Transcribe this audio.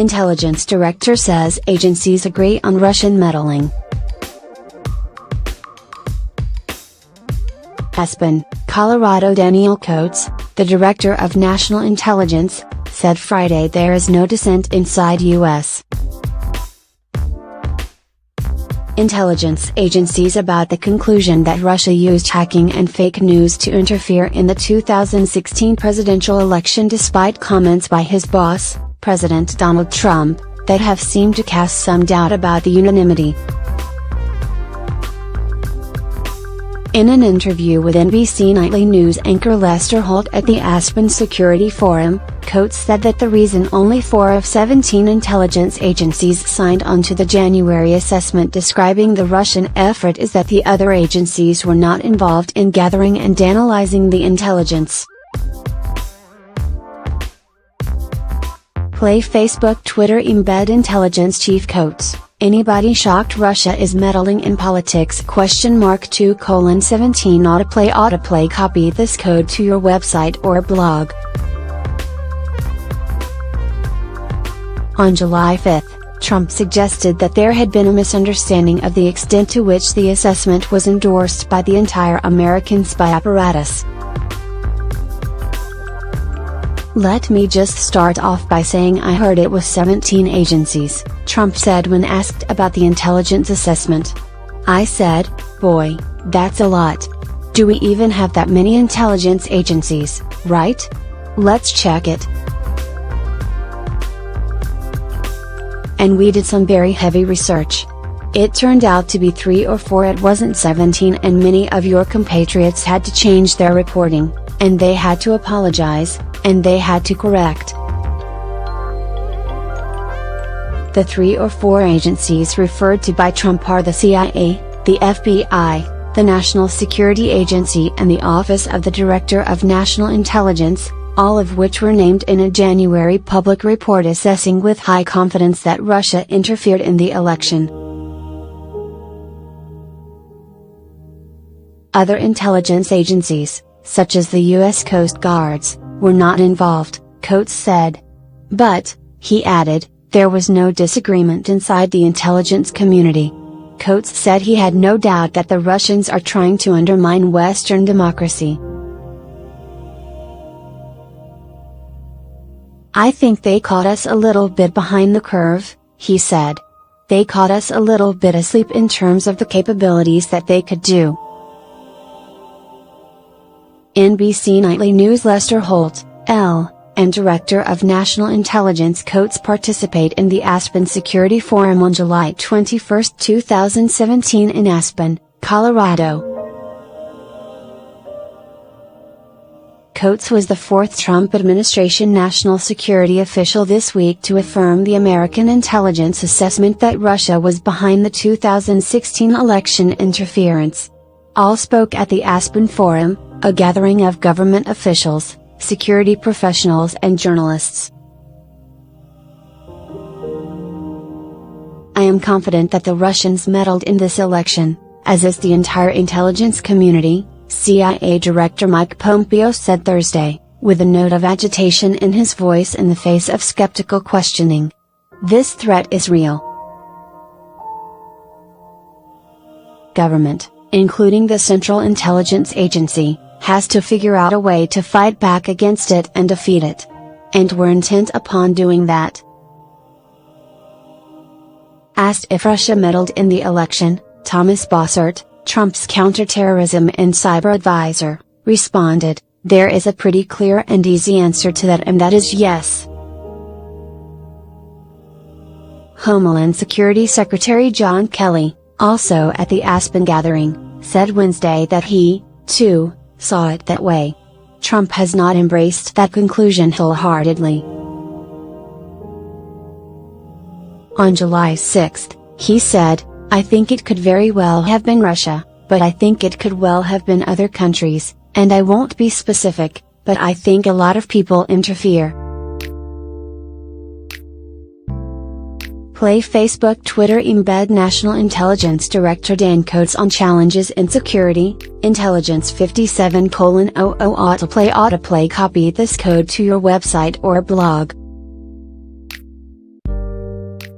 Intelligence director says agencies agree on Russian meddling. Aspen, Colorado. Daniel Coates, the director of national intelligence, said Friday there is no dissent inside U.S. intelligence agencies about the conclusion that Russia used hacking and fake news to interfere in the 2016 presidential election, despite comments by his boss, President Donald Trump, that have seemed to cast some doubt about the unanimity. In an interview with NBC Nightly News anchor Lester Holt at the Aspen Security Forum, Coates said that the reason only 4 of 17 intelligence agencies signed on to the January assessment describing the Russian effort is that the other agencies were not involved in gathering and analyzing the intelligence. Play Facebook Twitter embed intelligence chief Coates. Anybody shocked Russia is meddling in politics? 2:17 autoplay copy this code to your website or blog. On July 5, Trump suggested that there had been a misunderstanding of the extent to which the assessment was endorsed by the entire American spy apparatus. "Let me just start off by saying I heard it was 17 agencies," Trump said when asked about the intelligence assessment. "I said, boy, that's a lot. Do we even have that many intelligence agencies, right? Let's check it." And we did some very heavy research. It turned out to be 3 or 4, it wasn't 17, and many of your compatriots had to change their reporting, and they had to apologize, and they had to correct. The 3 or 4 agencies referred to by Trump are the CIA, the FBI, the National Security Agency and the Office of the Director of National Intelligence, all of which were named in a January public report assessing with high confidence that Russia interfered in the election. Other intelligence agencies, such as the U.S. Coast Guards, were not involved, Coates said. But, he added, there was no disagreement inside the intelligence community. Coates said he had no doubt that the Russians are trying to undermine Western democracy. "I think they caught us a little bit behind the curve," he said. "They caught us a little bit asleep in terms of the capabilities that they could do." NBC Nightly News Lester Holt, L., and Director of National Intelligence Coates participate in the Aspen Security Forum on July 21, 2017 in Aspen, Colorado. Coates was the 4th Trump administration national security official this week to affirm the American intelligence assessment that Russia was behind the 2016 election interference. All spoke at the Aspen Forum, a gathering of government officials, security professionals and journalists. "I am confident that the Russians meddled in this election, as is the entire intelligence community," CIA Director Mike Pompeo said Thursday, with a note of agitation in his voice in the face of skeptical questioning. "This threat is real. Government, including the Central Intelligence Agency, has to figure out a way to fight back against it and defeat it. And we're intent upon doing that." Asked if Russia meddled in the election, Thomas Bossert, Trump's counterterrorism and cyber advisor, responded, "There is a pretty clear and easy answer to that, and that is yes." Homeland Security Secretary John Kelly, also at the Aspen gathering, said Wednesday that he, too, saw it that way. Trump has not embraced that conclusion wholeheartedly. On July 6, he said, "I think it could very well have been Russia, but I think it could well have been other countries, and I won't be specific, but I think a lot of people interfere." Play Facebook Twitter embed National Intelligence Director Dan Coates on challenges in security, intelligence 57:00 autoplay copy this code to your website or blog.